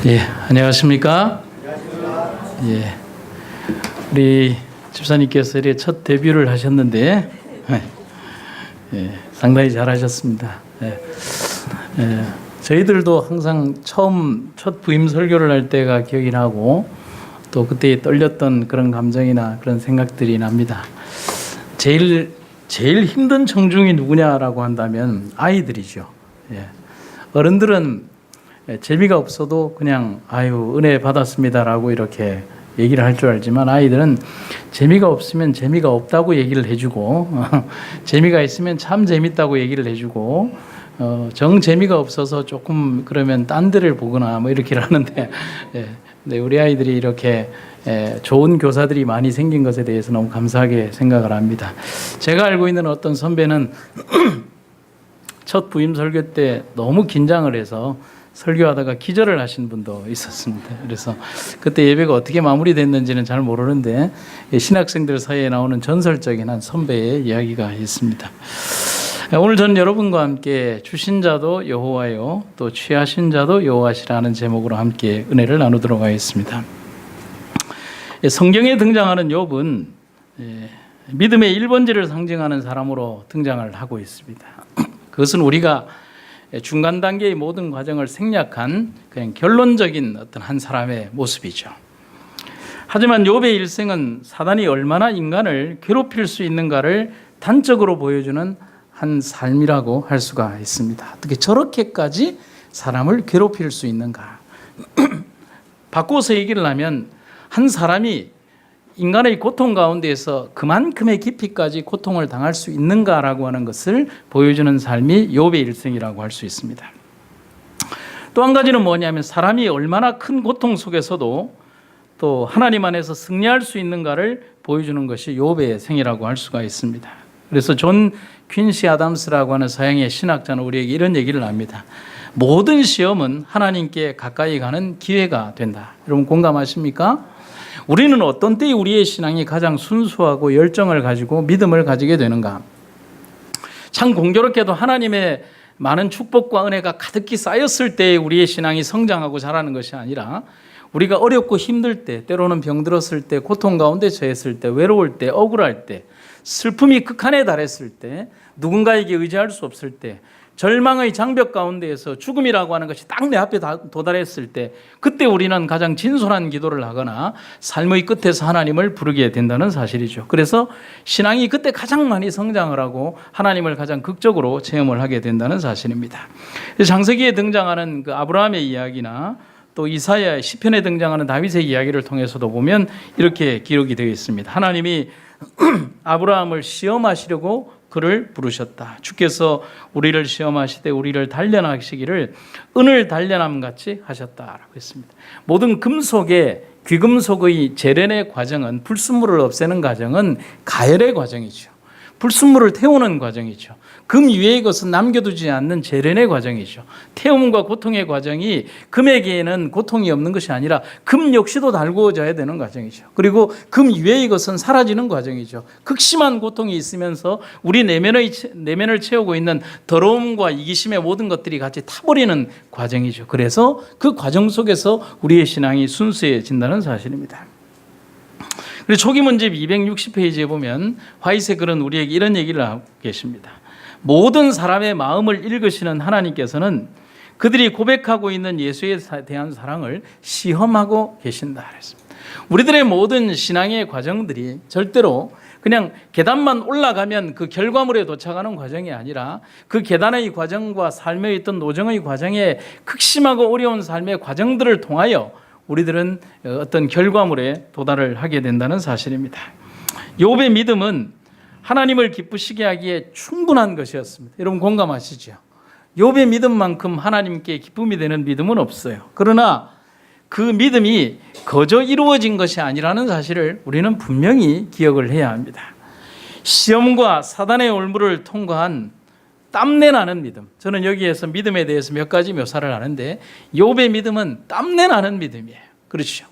예, 안녕하십니까? 예, 우리 집사님께서 이렇게 첫 데뷔를 하셨는데, 예, 상당히 잘하셨습니다. 저희들도 항상 첫 부임 설교를 할 때가 기억이 나고, 또 그때 떨렸던 그런 감정이나 그런 생각들이 납니다. 제일 힘든 청중이 누구냐라고 한다면 아이들이죠. 예. 어른들은 재미가 없어도 그냥 아유 은혜 받았습니다라고 이렇게 얘기를 할 줄 알지만, 아이들은 재미가 없으면 재미가 없다고 얘기를 해주고 재미가 있으면 참 재밌다고 얘기를 해주고, 정 재미가 없어서 조금 그러면 딴 데를 보거나 뭐 이렇게 하는데, 네, 우리 아이들이 이렇게 좋은 교사들이 많이 생긴 것에 대해서 너무 감사하게 생각을 합니다. 제가 알고 있는 어떤 선배는 첫 부임 설교 때 너무 긴장을 해서 설교하다가 기절을 하신 분도 있었습니다. 그래서 그때 예배가 어떻게 마무리됐는지는 잘 모르는데, 신학생들 사이에 나오는 전설적인 한 선배의 이야기가 있습니다. 오늘 저는 여러분과 함께 주신 자도 여호와요, 또 취하신 자도 여호와시라는 제목으로 함께 은혜를 나누도록 하겠습니다. 성경에 등장하는 욥은 믿음의 1번지를 상징하는 사람으로 등장을 하고 있습니다. 그것은 우리가 중간 단계의 모든 과정을 생략한 그냥 결론적인 어떤 한 사람의 모습이죠. 하지만 욥의 일생은 사단이 얼마나 인간을 괴롭힐 수 있는가를 단적으로 보여주는 한 삶이라고 할 수가 있습니다. 어떻게 저렇게까지 사람을 괴롭힐 수 있는가? 바꿔서 얘기를 하면, 한 사람이 인간의 고통 가운데에서 그만큼의 깊이까지 고통을 당할 수 있는가라고 하는 것을 보여주는 삶이 욥의 일생이라고 할 수 있습니다. 또 한 가지는 뭐냐면, 사람이 얼마나 큰 고통 속에서도 또 하나님 안에서 승리할 수 있는가를 보여주는 것이 욥의 생이라고 할 수가 있습니다. 그래서 존 퀸시 아담스라고 하는 서양의 신학자는 우리에게 이런 얘기를 합니다. 모든 시험은 하나님께 가까이 가는 기회가 된다. 여러분 공감하십니까? 우리는 어떤 때에 우리의 신앙이 가장 순수하고 열정을 가지고 믿음을 가지게 되는가? 참 공교롭게도 하나님의 많은 축복과 은혜가 가득히 쌓였을 때 우리의 신앙이 성장하고 자라는 것이 아니라, 우리가 어렵고 힘들 때, 때로는 병들었을 때, 고통 가운데 처했을 때, 외로울 때, 억울할 때, 슬픔이 극한에 달했을 때, 누군가에게 의지할 수 없을 때, 절망의 장벽 가운데에서 죽음이라고 하는 것이 딱 내 앞에 도달했을 때, 그때 우리는 가장 진솔한 기도를 하거나 삶의 끝에서 하나님을 부르게 된다는 사실이죠. 그래서 신앙이 그때 가장 많이 성장을 하고 하나님을 가장 극적으로 체험을 하게 된다는 사실입니다. 창세기에 등장하는 그 아브라함의 이야기나 또 이사야 시편에 등장하는 다윗의 이야기를 통해서도 보면 이렇게 기록이 되어 있습니다. 하나님이 아브라함을 시험하시려고 그를 부르셨다. 주께서 우리를 시험하시되 우리를 단련하시기를 은을 단련함 같이 하셨다라고 했습니다. 모든 금속의 귀금속의 재련의 과정은, 불순물을 없애는 과정은 가열의 과정이죠. 불순물을 태우는 과정이죠. 금 위의 것은 남겨두지 않는 재련의 과정이죠. 태움과 고통의 과정이 금에게는 고통이 없는 것이 아니라 금 역시도 달구어져야 되는 과정이죠. 그리고 금 위의 것은 사라지는 과정이죠. 극심한 고통이 있으면서 우리 내면을 채우고 있는 더러움과 이기심의 모든 것들이 같이 타버리는 과정이죠. 그래서 그 과정 속에서 우리의 신앙이 순수해진다는 사실입니다. 그리고 초기 문집 260페이지에 보면 화이트의 글은 우리에게 이런 얘기를 하고 계십니다. 모든 사람의 마음을 읽으시는 하나님께서는 그들이 고백하고 있는 예수에 대한 사랑을 시험하고 계신다 그랬습니다. 우리들의 모든 신앙의 과정들이 절대로 그냥 계단만 올라가면 그 결과물에 도착하는 과정이 아니라, 그 계단의 과정과 삶에 있던 노정의 과정에 극심하고 어려운 삶의 과정들을 통하여 우리들은 어떤 결과물에 도달을 하게 된다는 사실입니다. 욥의 믿음은 하나님을 기쁘시게 하기에 충분한 것이었습니다. 여러분 공감하시죠? 욥의 믿음만큼 하나님께 기쁨이 되는 믿음은 없어요. 그러나 그 믿음이 거저 이루어진 것이 아니라는 사실을 우리는 분명히 기억을 해야 합니다. 시험과 사단의 올무를 통과한 땀내나는 믿음. 저는 여기에서 믿음에 대해서 몇 가지 묘사를 하는데, 욥의 믿음은 땀내나는 믿음이에요. 그렇죠.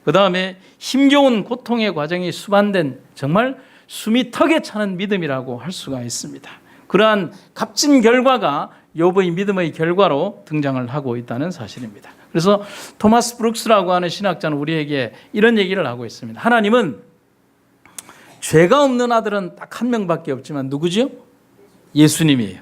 그 다음에 힘겨운 고통의 과정이 수반된 정말 숨이 턱에 차는 믿음이라고 할 수가 있습니다. 그러한 값진 결과가 욥의 믿음의 결과로 등장을 하고 있다는 사실입니다. 그래서 토마스 브룩스라고 하는 신학자는 우리에게 이런 얘기를 하고 있습니다. 하나님은 죄가 없는 아들은 딱 한 명밖에 없지만 누구지요? 예수님이에요.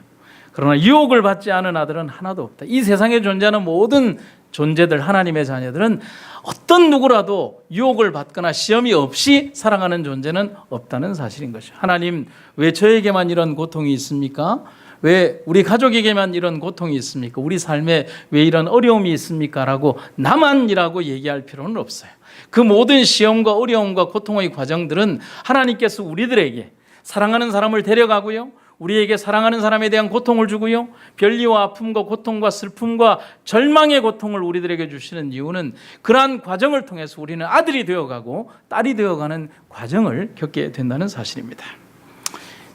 그러나 유혹을 받지 않은 아들은 하나도 없다. 이 세상에 존재하는 모든 존재들, 하나님의 자녀들은 어떤 누구라도 유혹을 받거나 시험이 없이 살아가는 존재는 없다는 사실인 것이죠. 하나님, 왜 저에게만 이런 고통이 있습니까? 왜 우리 가족에게만 이런 고통이 있습니까? 우리 삶에 왜 이런 어려움이 있습니까? 라고 나만이라고 얘기할 필요는 없어요. 그 모든 시험과 어려움과 고통의 과정들은 하나님께서 우리들에게 사랑하는 사람을 데려가고요, 우리에게 사랑하는 사람에 대한 고통을 주고요, 변리와 아픔과 고통과 슬픔과 절망의 고통을 우리들에게 주시는 이유는 그러한 과정을 통해서 우리는 아들이 되어가고 딸이 되어가는 과정을 겪게 된다는 사실입니다.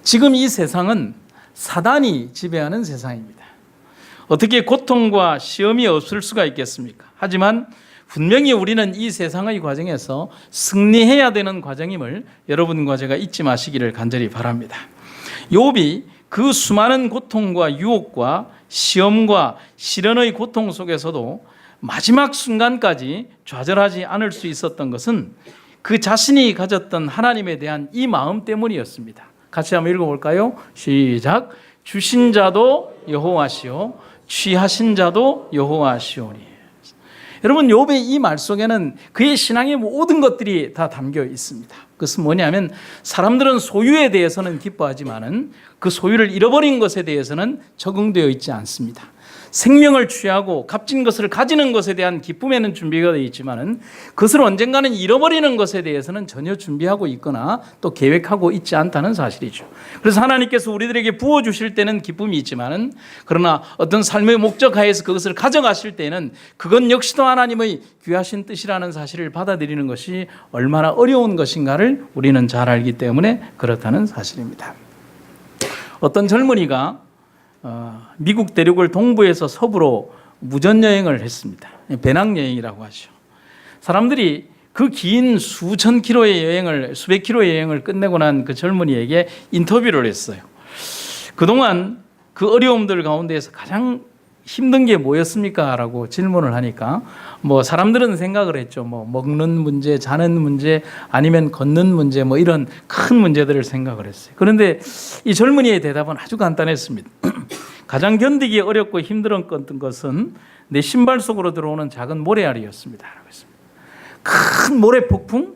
지금 이 세상은 사단이 지배하는 세상입니다. 어떻게 고통과 시험이 없을 수가 있겠습니까? 하지만 분명히 우리는 이 세상의 과정에서 승리해야 되는 과정임을 여러분과 제가 잊지 마시기를 간절히 바랍니다. 욥이 그 수많은 고통과 유혹과 시험과 시련의 고통 속에서도 마지막 순간까지 좌절하지 않을 수 있었던 것은 그 자신이 가졌던 하나님에 대한 이 마음 때문이었습니다. 같이 한번 읽어볼까요? 시작. 주신 자도 여호와시오, 취하신 자도 여호와시오니. 여러분, 욥의 이 말 속에는 그의 신앙의 모든 것들이 다 담겨 있습니다. 그것은 뭐냐면 사람들은 소유에 대해서는 기뻐하지만은 그 소유를 잃어버린 것에 대해서는 적응되어 있지 않습니다. 생명을 취하고 값진 것을 가지는 것에 대한 기쁨에는 준비가 되어 있지만은 그것을 언젠가는 잃어버리는 것에 대해서는 전혀 준비하고 있거나 또 계획하고 있지 않다는 사실이죠. 그래서 하나님께서 우리들에게 부어주실 때는 기쁨이 있지만은 그러나 어떤 삶의 목적 하에서 그것을 가져가실 때는 그건 역시도 하나님의 귀하신 뜻이라는 사실을 받아들이는 것이 얼마나 어려운 것인가를 우리는 잘 알기 때문에 그렇다는 사실입니다. 어떤 젊은이가 미국 대륙을 동부에서 서부로 무전여행을 했습니다. 배낭여행이라고 하죠. 사람들이 그 긴 수천 킬로의 여행을, 수백 킬로의 여행을 끝내고 난 그 젊은이에게 인터뷰를 했어요. 그동안 그 어려움들 가운데에서 가장 힘든 게 뭐였습니까? 라고 질문을 하니까 사람들은 생각을 했죠. 먹는 문제, 자는 문제, 아니면 걷는 문제, 이런 큰 문제들을 생각을 했어요. 그런데 이 젊은이의 대답은 아주 간단했습니다. 가장 견디기 어렵고 힘들었던 것은 내 신발 속으로 들어오는 작은 모래알이었습니다. 라고 했습니다. 큰 모래 폭풍,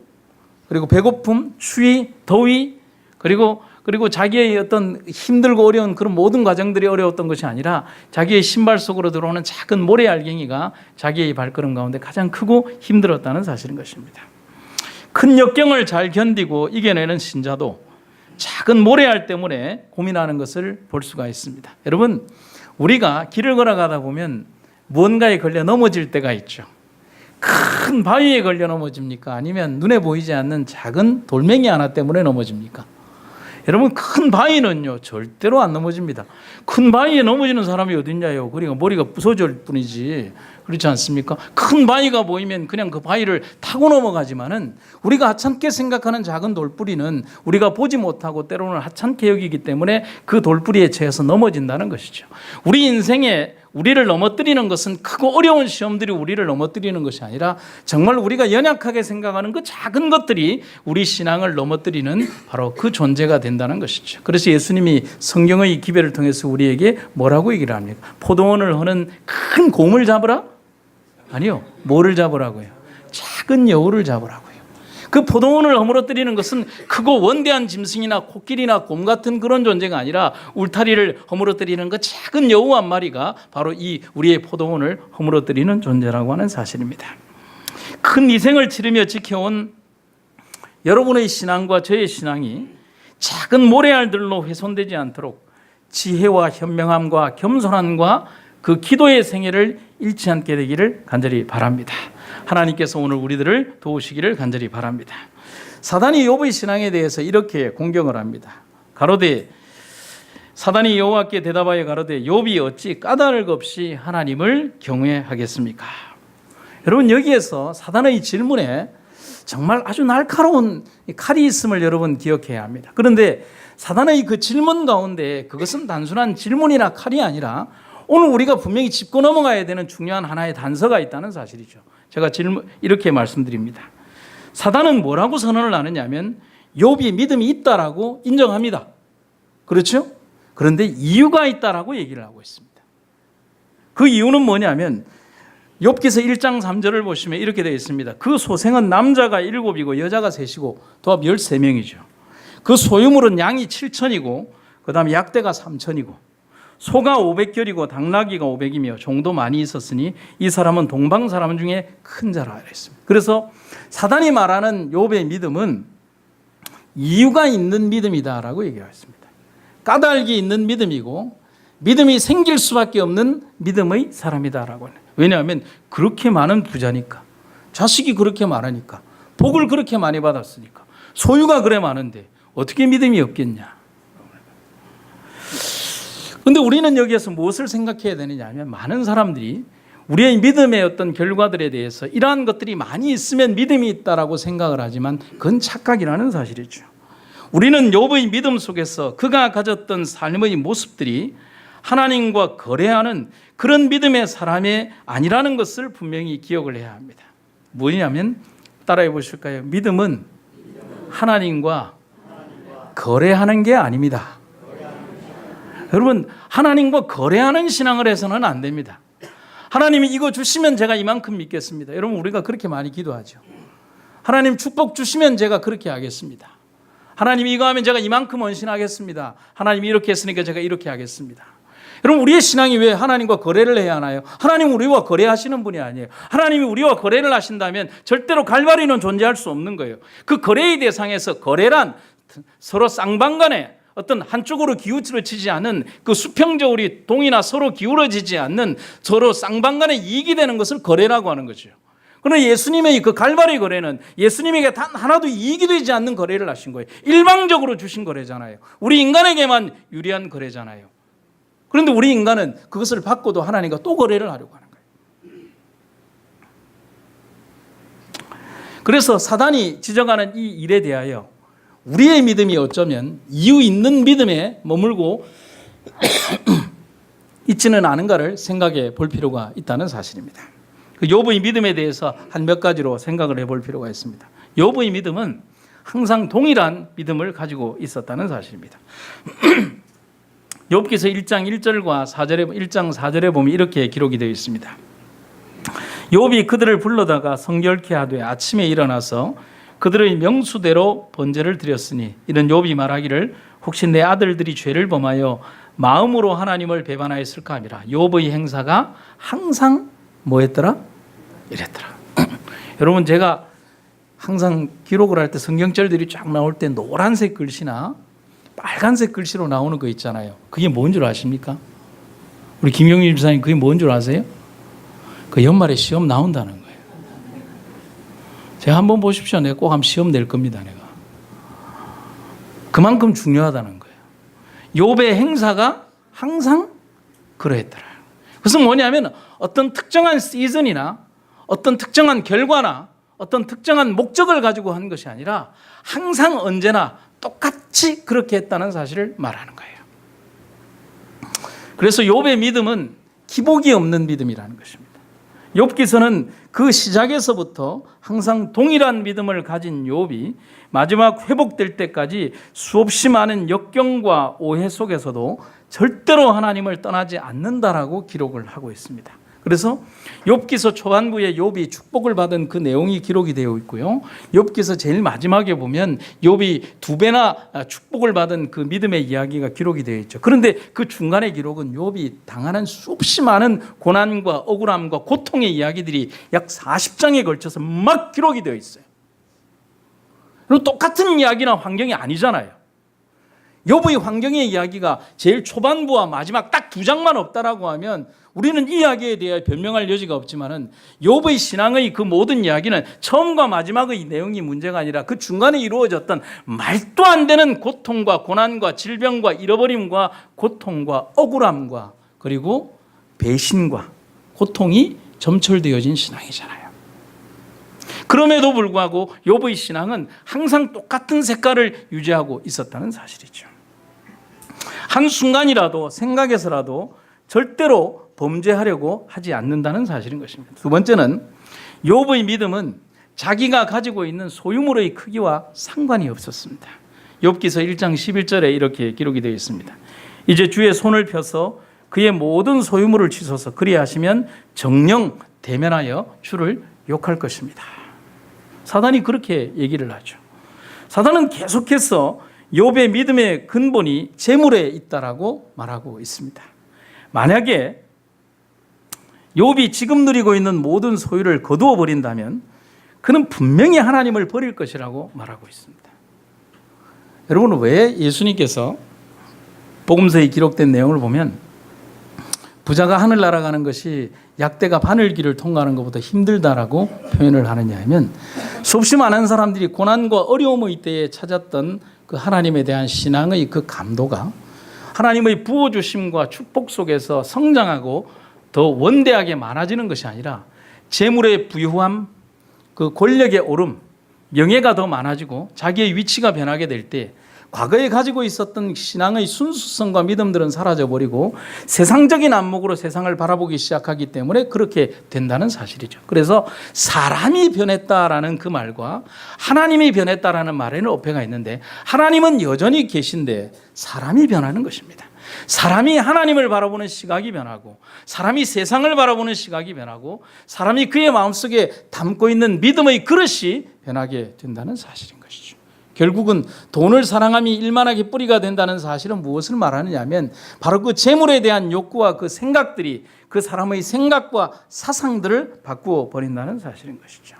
그리고 배고픔, 추위, 더위, 그리고 자기의 어떤 힘들고 어려운 그런 모든 과정들이 어려웠던 것이 아니라 자기의 신발 속으로 들어오는 작은 모래알갱이가 자기의 발걸음 가운데 가장 크고 힘들었다는 사실인 것입니다. 큰 역경을 잘 견디고 이겨내는 신자도 작은 모래알 때문에 고민하는 것을 볼 수가 있습니다. 여러분, 우리가 길을 걸어가다 보면 무언가에 걸려 넘어질 때가 있죠. 큰 바위에 걸려 넘어집니까? 아니면 눈에 보이지 않는 작은 돌멩이 하나 때문에 넘어집니까? 여러분, 큰 바위는요 절대로 안 넘어집니다. 큰 바위에 넘어지는 사람이 어딨냐요? 그러니까 머리가 부서질 뿐이지, 그렇지 않습니까? 큰 바위가 보이면 그냥 그 바위를 타고 넘어가지만은 우리가 하찮게 생각하는 작은 돌뿌리는 우리가 보지 못하고 때로는 하찮게 여기기 때문에 그 돌뿌리에 채여서 넘어진다는 것이죠. 우리 인생에 우리를 넘어뜨리는 것은 크고 어려운 시험들이 우리를 넘어뜨리는 것이 아니라 정말 우리가 연약하게 생각하는 그 작은 것들이 우리 신앙을 넘어뜨리는 바로 그 존재가 된다는 것이죠. 그래서 예수님이 성경의 기별을 통해서 우리에게 뭐라고 얘기를 합니까? 포도원을 허는 큰 곰을 잡으라? 아니요. 뭐를 잡으라고요? 작은 여우를 잡으라고요. 그 포도원을 허물어뜨리는 것은 크고 원대한 짐승이나 코끼리나 곰 같은 그런 존재가 아니라 울타리를 허물어뜨리는 그 작은 여우 한 마리가 바로 이 우리의 포도원을 허물어뜨리는 존재라고 하는 사실입니다. 큰 희생을 치르며 지켜온 여러분의 신앙과 저의 신앙이 작은 모래알들로 훼손되지 않도록 지혜와 현명함과 겸손함과 그 기도의 생애를 잃지 않게 되기를 간절히 바랍니다. 하나님께서 오늘 우리들을 도우시기를 간절히 바랍니다. 사단이 욥의 신앙에 대해서 이렇게 공경을 합니다. 가로되 사단이 여호와께 대답하여 가로되 욥이 어찌 까닭 없이 하나님을 경외하겠습니까? 여러분, 여기에서 사단의 질문에 정말 아주 날카로운 칼이 있음을 여러분 기억해야 합니다. 그런데 사단의 그 질문 가운데 그것은 단순한 질문이나 칼이 아니라 오늘 우리가 분명히 짚고 넘어가야 되는 중요한 하나의 단서가 있다는 사실이죠. 제가 이렇게 말씀드립니다. 사단은 뭐라고 선언을 하느냐면 욥이 믿음이 있다라고 인정합니다. 그렇죠? 그런데 이유가 있다라고 얘기를 하고 있습니다. 그 이유는 뭐냐면 욥기서 1장 3절을 보시면 이렇게 되어 있습니다. 그 소생은 남자가 7이고 여자가 3이고 도합 13명이죠. 그 소유물은 양이 7천이고 그 다음에 약대가 3천이고 소가 500결이고 당나귀가 500이며 종도 많이 있었으니 이 사람은 동방 사람 중에 큰 자라 했습니다. 그래서 사단이 말하는 욥의 믿음은 이유가 있는 믿음이다라고 얘기했습니다. 까닭이 있는 믿음이고 믿음이 생길 수밖에 없는 믿음의 사람이다라고 해요. 왜냐하면 그렇게 많은 부자니까, 자식이 그렇게 많으니까, 복을 그렇게 많이 받았으니까, 소유가 그래 많은데 어떻게 믿음이 없겠냐. 그런데 우리는 여기에서 무엇을 생각해야 되느냐 하면 많은 사람들이 우리의 믿음의 어떤 결과들에 대해서 이러한 것들이 많이 있으면 믿음이 있다라고 생각을 하지만 그건 착각이라는 사실이죠. 우리는 욥의 믿음 속에서 그가 가졌던 삶의 모습들이 하나님과 거래하는 그런 믿음의 사람이 아니라는 것을 분명히 기억을 해야 합니다. 뭐냐면 따라해 보실까요? 믿음은 하나님과 거래하는 게 아닙니다. 여러분, 하나님과 거래하는 신앙을 해서는 안 됩니다. 하나님이 이거 주시면 제가 이만큼 믿겠습니다. 여러분, 우리가 그렇게 많이 기도하죠. 하나님 축복 주시면 제가 그렇게 하겠습니다. 하나님이 이거 하면 제가 이만큼 헌신하겠습니다. 하나님이 이렇게 했으니까 제가 이렇게 하겠습니다. 여러분, 우리의 신앙이 왜 하나님과 거래를 해야 하나요? 하나님 우리와 거래하시는 분이 아니에요. 하나님이 우리와 거래를 하신다면 절대로 갈바리는 존재할 수 없는 거예요. 그 거래의 대상에서 거래란 서로 쌍방간에 어떤 한쪽으로 기울어지지 않는 그 수평적으로 동이나 서로 기울어지지 않는 서로 쌍방간에 이익이 되는 것을 거래라고 하는 거죠. 그러나 예수님의 그 갈바리 거래는 예수님에게 단 하나도 이익이 되지 않는 거래를 하신 거예요. 일방적으로 주신 거래잖아요. 우리 인간에게만 유리한 거래잖아요. 그런데 우리 인간은 그것을 받고도 하나님과 또 거래를 하려고 하는 거예요. 그래서 사단이 지적하는 이 일에 대하여 우리의 믿음이 어쩌면 이유 있는 믿음에 머물고 있지는 않은가를 생각해 볼 필요가 있다는 사실입니다. 그 욥의 믿음에 대해서 한 몇 가지로 생각을 해볼 필요가 있습니다. 욥의 믿음은 항상 동일한 믿음을 가지고 있었다는 사실입니다. 욥기서 1장 1절과 4절에 1장 4절에 보면 이렇게 기록이 되어 있습니다. 욥이 그들을 불러다가 성결케 하되 아침에 일어나서 그들의 명수대로 번제를 드렸으니 이런 욥이 말하기를 혹시 내 아들들이 죄를 범하여 마음으로 하나님을 배반하였을까 하니라. 욥의 행사가 항상 뭐였더라? 이랬더라. 여러분, 제가 항상 기록을 할 때 성경절들이 쫙 나올 때 노란색 글씨나 빨간색 글씨로 나오는 거 있잖아요. 그게 뭔 줄 아십니까? 우리 김용일 집사님 그게 뭔 줄 아세요? 그 연말에 시험 나온다는 거예요. 제가 한번 보십시오. 내가 꼭 한번 시험 낼 겁니다. 내가. 그만큼 중요하다는 거예요. 욥의 행사가 항상 그러했더라. 그것은 뭐냐면 어떤 특정한 시즌이나 어떤 특정한 결과나 어떤 특정한 목적을 가지고 한 것이 아니라 항상 언제나 똑같이 그렇게 했다는 사실을 말하는 거예요. 그래서 욥의 믿음은 기복이 없는 믿음이라는 것입니다. 욥기서는 그 시작에서부터 항상 동일한 믿음을 가진 욥이 마지막 회복될 때까지 수없이 많은 역경과 오해 속에서도 절대로 하나님을 떠나지 않는다라고 기록을 하고 있습니다. 그래서 욥기서 초반부에 욥이 축복을 받은 그 내용이 기록이 되어 있고요. 욥기서 제일 마지막에 보면 욥이 2배나 축복을 받은 그 믿음의 이야기가 기록이 되어 있죠. 그런데 그 중간의 기록은 욥이 당하는 수없이 많은 고난과 억울함과 고통의 이야기들이 약 40장에 걸쳐서 막 기록이 되어 있어요. 그리고 똑같은 이야기나 환경이 아니잖아요. 욥의 환경의 이야기가 제일 초반부와 마지막 딱 2장만 없다라고 하면 우리는 이 이야기에 대해 변명할 여지가 없지만은 욥의 신앙의 그 모든 이야기는 처음과 마지막의 내용이 문제가 아니라 그 중간에 이루어졌던 말도 안 되는 고통과 고난과 질병과 잃어버림과 고통과 억울함과 그리고 배신과 고통이 점철되어진 신앙이잖아요. 그럼에도 불구하고 욥의 신앙은 항상 똑같은 색깔을 유지하고 있었다는 사실이죠. 한순간이라도 생각에서라도 절대로 범죄하려고 하지 않는다는 사실인 것입니다. 두 번째는 욥의 믿음은 자기가 가지고 있는 소유물의 크기와 상관이 없었습니다. 욥기서 1장 11절에 이렇게 기록이 되어 있습니다. 이제 주의 손을 펴서 그의 모든 소유물을 치소서 그리하시면 정녕 대면하여 주를 욕할 것입니다. 사단이 그렇게 얘기를 하죠. 사단은 계속해서 욥의 믿음의 근본이 재물에 있다라고 말하고 있습니다. 만약에 욥이 지금 누리고 있는 모든 소유를 거두어 버린다면 그는 분명히 하나님을 버릴 것이라고 말하고 있습니다. 여러분, 왜 예수님께서 복음서에 기록된 내용을 보면 부자가 하늘나라 가는 것이 약대가 바늘길을 통과하는 것보다 힘들다라고 표현을 하느냐 하면 수없이 많은 사람들이 고난과 어려움의 때에 찾았던 그 하나님에 대한 신앙의 그 감도가 하나님의 부어주심과 축복 속에서 성장하고 더 원대하게 많아지는 것이 아니라 재물의 부유함, 그 권력의 오름, 명예가 더 많아지고 자기의 위치가 변하게 될 때 과거에 가지고 있었던 신앙의 순수성과 믿음들은 사라져버리고 세상적인 안목으로 세상을 바라보기 시작하기 때문에 그렇게 된다는 사실이죠. 그래서 사람이 변했다라는 그 말과 하나님이 변했다라는 말에는 어폐가 있는데 하나님은 여전히 계신데 사람이 변하는 것입니다. 사람이 하나님을 바라보는 시각이 변하고 사람이 세상을 바라보는 시각이 변하고 사람이 그의 마음속에 담고 있는 믿음의 그릇이 변하게 된다는 사실인 것이죠. 결국은 돈을 사랑함이 일만하게 뿌리가 된다는 사실은 무엇을 말하느냐 하면 바로 그 재물에 대한 욕구와 그 생각들이 그 사람의 생각과 사상들을 바꾸어 버린다는 사실인 것이죠.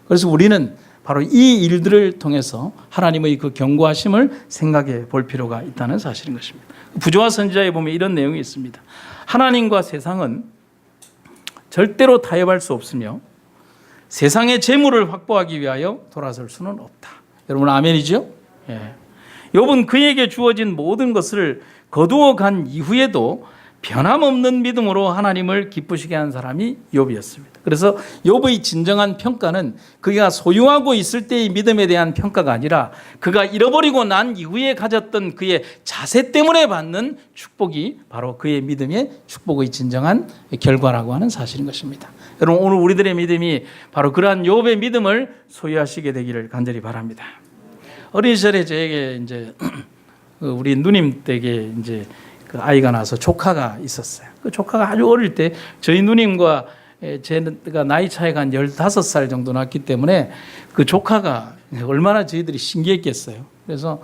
그래서 우리는 바로 이 일들을 통해서 하나님의 그 경고하심을 생각해 볼 필요가 있다는 사실인 것입니다. 부조와 선지자에 보면 이런 내용이 있습니다. 하나님과 세상은 절대로 타협할 수 없으며 세상의 재물을 확보하기 위하여 돌아설 수는 없다. 여러분 아멘이죠? 예. 욥은 그에게 주어진 모든 것을 거두어 간 이후에도 변함없는 믿음으로 하나님을 기쁘시게 한 사람이 욥이었습니다. 그래서 욥의 진정한 평가는 그가 소유하고 있을 때의 믿음에 대한 평가가 아니라 그가 잃어버리고 난 이후에 가졌던 그의 자세 때문에 받는 축복이 바로 그의 믿음의 축복의 진정한 결과라고 하는 사실인 것입니다. 여러분 오늘 우리들의 믿음이 바로 그러한 욥의 믿음을 소유하시게 되기를 간절히 바랍니다. 어린 시절에 저에게 이제 우리 누님 댁에 이제 그 아이가 나서 조카가 있었어요. 그 조카가 아주 어릴 때 저희 누님과 제가 나이 차이가 한 15살 정도 났기 때문에 그 조카가 얼마나 저희들이 신기했겠어요. 그래서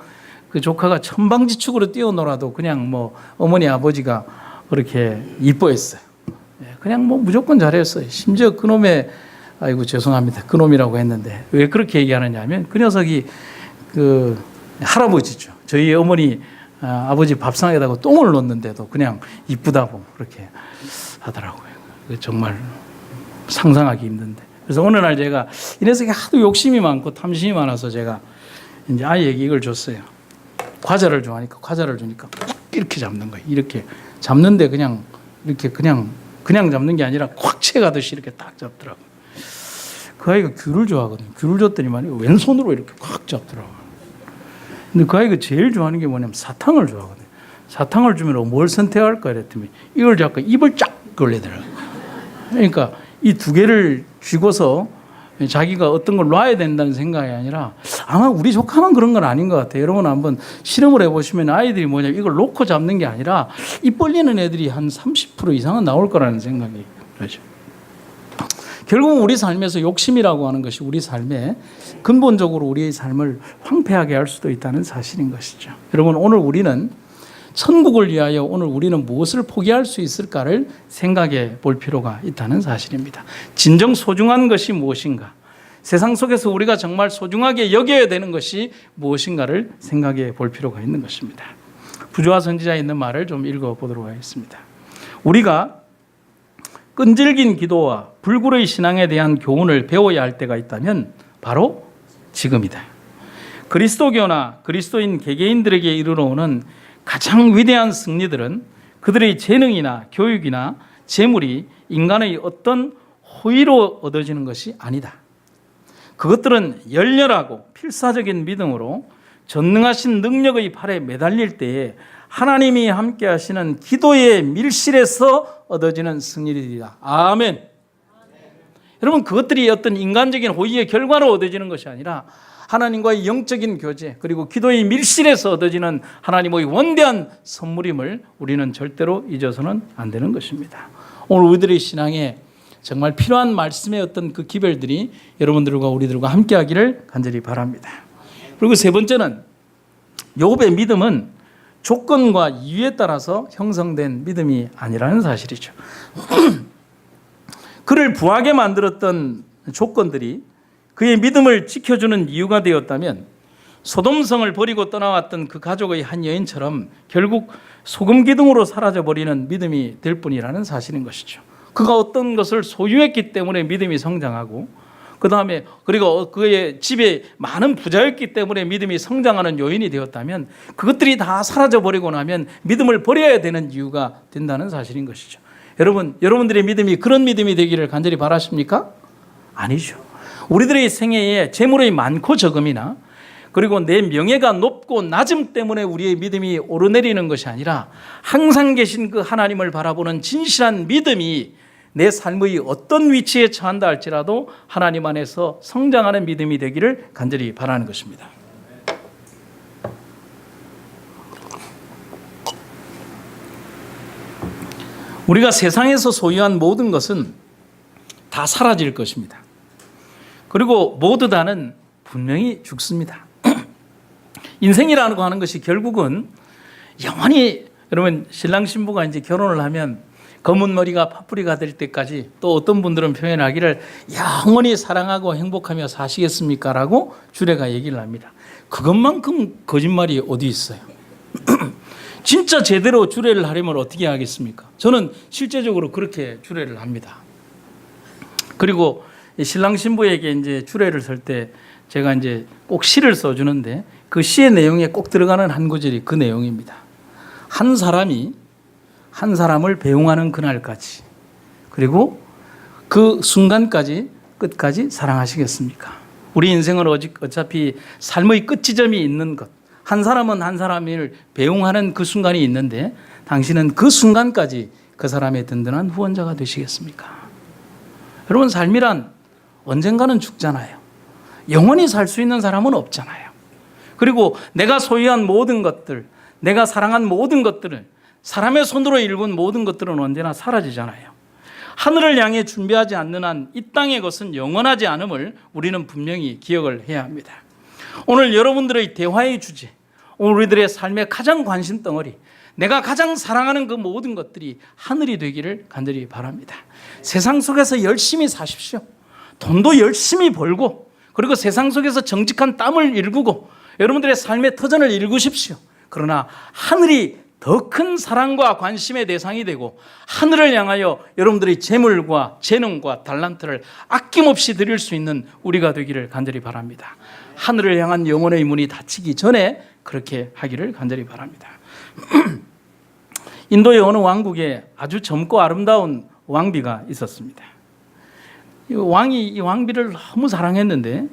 그 조카가 천방지축으로 뛰어놀아도 그냥 뭐 어머니 아버지가 그렇게 이뻐했어요. 그냥 뭐 무조건 잘했어요. 심지어 그놈의 아이고 죄송합니다. 그놈이라고 했는데 왜 그렇게 얘기하느냐 하면 그 녀석이 그 할아버지죠. 저희 어머니 아버지 밥상에다가 똥을 놓는데도 그냥 이쁘다고 그렇게 하더라고요. 정말 상상하기 힘든데. 그래서 어느 날 제가 이 녀석이 하도 욕심이 많고 탐심이 많아서 제가 이제 아이에게 이걸 줬어요. 과자를 좋아하니까 과자를 주니까 이렇게 잡는 거예요. 이렇게 잡는데 그냥 이렇게 그냥 잡는 게 아니라 콱 채가듯이 이렇게 딱 잡더라고요. 그 아이가 귤을 좋아하거든요. 귤을 줬더니만 왼손으로 이렇게 콱 잡더라고요. 근데 그 아이가 제일 좋아하는 게 뭐냐면 사탕을 좋아하거든요. 사탕을 주면 뭘 선택할까 이랬더니 이걸 잡고 입을 쫙 걸리더라고요. 그러니까 이 두 개를 쥐고서 자기가 어떤 걸 놔야 된다는 생각이 아니라 아마 우리 조카만 그런 건 아닌 것 같아요. 여러분 한번 실험을 해보시면 아이들이 뭐냐면 이걸 놓고 잡는 게 아니라 입 벌리는 애들이 한 30% 이상은 나올 거라는 생각이 들죠. 결국 우리 삶에서 욕심이라고 하는 것이 우리 삶에 근본적으로 우리의 삶을 황폐하게 할 수도 있다는 사실인 것이죠. 여러분 오늘 우리는 천국을 위하여 오늘 우리는 무엇을 포기할 수 있을까를 생각해 볼 필요가 있다는 사실입니다. 진정 소중한 것이 무엇인가? 세상 속에서 우리가 정말 소중하게 여겨야 되는 것이 무엇인가를 생각해 볼 필요가 있는 것입니다. 부조와 선지자에 있는 말을 좀 읽어보도록 하겠습니다. 우리가 끈질긴 기도와 불굴의 신앙에 대한 교훈을 배워야 할 때가 있다면 바로 지금이다. 그리스도교나 그리스도인 개개인들에게 이르러오는 가장 위대한 승리들은 그들의 재능이나 교육이나 재물이 인간의 어떤 호의로 얻어지는 것이 아니다. 그것들은 열렬하고 필사적인 믿음으로 전능하신 능력의 팔에 매달릴 때에 하나님이 함께 하시는 기도의 밀실에서 얻어지는 승리이다. 아멘. 여러분, 그것들이 어떤 인간적인 호의의 결과로 얻어지는 것이 아니라 하나님과의 영적인 교제, 그리고 기도의 밀실에서 얻어지는 하나님의 원대한 선물임을 우리는 절대로 잊어서는 안 되는 것입니다. 오늘 우리들의 신앙에 정말 필요한 말씀의 어떤 그 기별들이 여러분들과 우리들과 함께 하기를 간절히 바랍니다. 그리고 세 번째는, 욥의 믿음은 조건과 이유에 따라서 형성된 믿음이 아니라는 사실이죠. 그를 부하게 만들었던 조건들이 그의 믿음을 지켜주는 이유가 되었다면, 소돔성을 버리고 떠나왔던 그 가족의 한 여인처럼 결국 소금 기둥으로 사라져버리는 믿음이 될 뿐이라는 사실인 것이죠. 그가 어떤 것을 소유했기 때문에 믿음이 성장하고, 그 다음에 그리고 그의 집에 많은 부자였기 때문에 믿음이 성장하는 요인이 되었다면, 그것들이 다 사라져버리고 나면 믿음을 버려야 되는 이유가 된다는 사실인 것이죠. 여러분들의 믿음이 그런 믿음이 되기를 간절히 바라십니까? 아니죠. 우리들의 생애에 재물의 많고 적음이나, 그리고 내 명예가 높고 낮음 때문에 우리의 믿음이 오르내리는 것이 아니라 항상 계신 그 하나님을 바라보는 진실한 믿음이 내 삶의 어떤 위치에 처한다 할지라도 하나님 안에서 성장하는 믿음이 되기를 간절히 바라는 것입니다. 우리가 세상에서 소유한 모든 것은 다 사라질 것입니다. 그리고 모두 다는 분명히 죽습니다. 인생이라는 거 하는 것이 결국은 영원히, 여러분, 신랑 신부가 이제 결혼을 하면 검은 머리가 파뿌리가 될 때까지, 또 어떤 분들은 표현하기를 영원히 사랑하고 행복하며 사시겠습니까? 라고 주례가 얘기를 합니다. 그것만큼 거짓말이 어디 있어요? 진짜 제대로 주례를 하려면 어떻게 하겠습니까? 저는 실제적으로 그렇게 주례를 합니다. 그리고 신랑 신부에게 이제 주례를 설 때 제가 이제 꼭 시를 써주는데, 그 시의 내용에 꼭 들어가는 한 구절이 그 내용입니다. 한 사람이 한 사람을 배웅하는 그날까지, 그리고 그 순간까지, 끝까지 사랑하시겠습니까? 우리 인생은 어차피 삶의 끝 지점이 있는 것, 한 사람은 한 사람을 배웅하는 그 순간이 있는데, 당신은 그 순간까지 그 사람의 든든한 후원자가 되시겠습니까? 여러분, 삶이란 언젠가는 죽잖아요. 영원히 살 수 있는 사람은 없잖아요. 그리고 내가 소유한 모든 것들, 내가 사랑한 모든 것들은, 사람의 손으로 일군 모든 것들은 언제나 사라지잖아요. 하늘을 향해 준비하지 않는 한 이 땅의 것은 영원하지 않음을 우리는 분명히 기억을 해야 합니다. 오늘 여러분들의 대화의 주제, 오늘 우리들의 삶의 가장 관심 덩어리, 내가 가장 사랑하는 그 모든 것들이 하늘이 되기를 간절히 바랍니다. 세상 속에서 열심히 사십시오. 돈도 열심히 벌고, 그리고 세상 속에서 정직한 땀을 일구고 여러분들의 삶의 터전을 일구십시오. 그러나 하늘이 더 큰 사랑과 관심의 대상이 되고, 하늘을 향하여 여러분들의 재물과 재능과 달란트를 아낌없이 드릴 수 있는 우리가 되기를 간절히 바랍니다. 하늘을 향한 영혼의 문이 닫히기 전에 그렇게 하기를 간절히 바랍니다. 인도의 어느 왕국에 아주 젊고 아름다운 왕비가 있었습니다. 왕이 이 왕비를 너무 사랑했는데,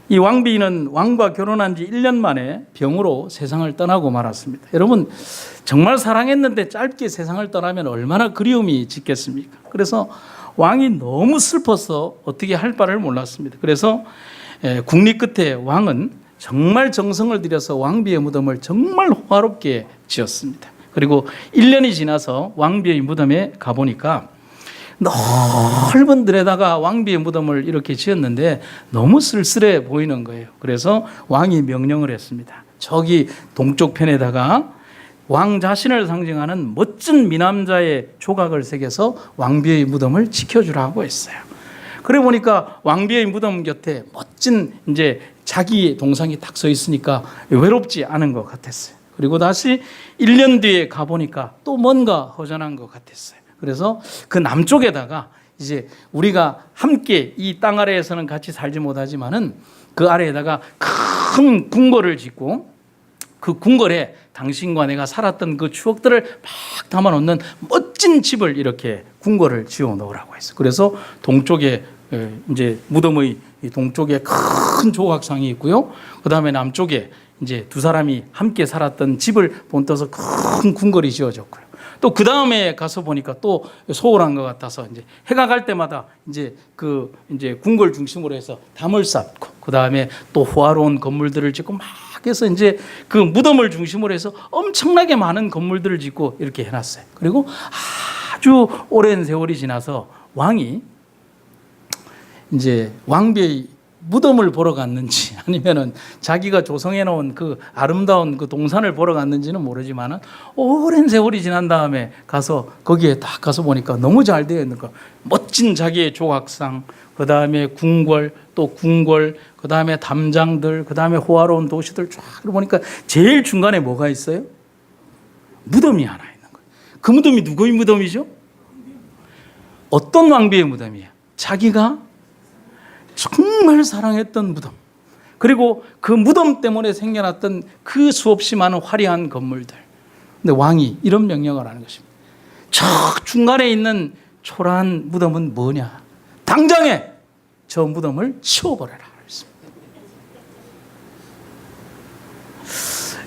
이 왕비는 왕과 결혼한 지 1년 만에 병으로 세상을 떠나고 말았습니다. 여러분, 정말 사랑했는데 짧게 세상을 떠나면 얼마나 그리움이 짙겠습니까? 그래서 왕이 너무 슬퍼서 어떻게 할 바를 몰랐습니다. 그래서 국리 끝에 왕은 정말 정성을 들여서 왕비의 무덤을 정말 호화롭게 지었습니다. 그리고 1년이 지나서 왕비의 무덤에 가보니까 넓은 들에다가 왕비의 무덤을 이렇게 지었는데 너무 쓸쓸해 보이는 거예요. 그래서 왕이 명령을 했습니다. 저기 동쪽 편에다가 왕 자신을 상징하는 멋진 미남자의 조각을 새겨서 왕비의 무덤을 지켜주라고 했어요. 그래 보니까 왕비의 무덤 곁에 멋진 이제 자기 동상이 딱 서 있으니까 외롭지 않은 것 같았어요. 그리고 다시 1년 뒤에 가보니까 또 뭔가 허전한 것 같았어요. 그래서 그 남쪽에다가 이제 우리가 함께 이 땅 아래에서는 같이 살지 못하지만은 그 아래에다가 큰 궁궐을 짓고, 그 궁궐에 당신과 내가 살았던 그 추억들을 막 담아놓는 멋진 집을 이렇게 궁궐을 지어 놓으라고 했어요. 그래서 동쪽에 이제 무덤의 이 동쪽에 큰 조각상이 있고요. 그 다음에 남쪽에 이제 두 사람이 함께 살았던 집을 본떠서 큰 궁궐이 지어졌고요. 또 그 다음에 가서 보니까 또 소홀한 것 같아서 이제 해가 갈 때마다 이제 이제 궁궐 중심으로 해서 담을 쌓고 그 다음에 또 호화로운 건물들을 짓고 막 해서 이제 그 무덤을 중심으로 해서 엄청나게 많은 건물들을 짓고 이렇게 해놨어요. 그리고 아주 오랜 세월이 지나서 왕이 이제 왕비의 무덤을 보러 갔는지 아니면은 자기가 조성해 놓은 그 아름다운 그 동산을 보러 갔는지는 모르지만은 오랜 세월이 지난 다음에 가서 거기에 딱 가서 보니까 너무 잘 되어 있는 거. 멋진 자기의 조각상, 그 다음에 궁궐, 또 궁궐, 그 다음에 담장들, 그 다음에 호화로운 도시들 쫙 보니까 제일 중간에 뭐가 있어요? 무덤이 하나 있는 거예요. 그 무덤이 누구의 무덤이죠? 어떤 왕비의 무덤이에요? 자기가 정말 사랑했던 무덤, 그리고 그 무덤 때문에 생겨났던 그 수없이 많은 화려한 건물들. 근데 왕이 이런 명령을 하는 것입니다. 저 중간에 있는 초라한 무덤은 뭐냐? 당장에 저 무덤을 치워버려라.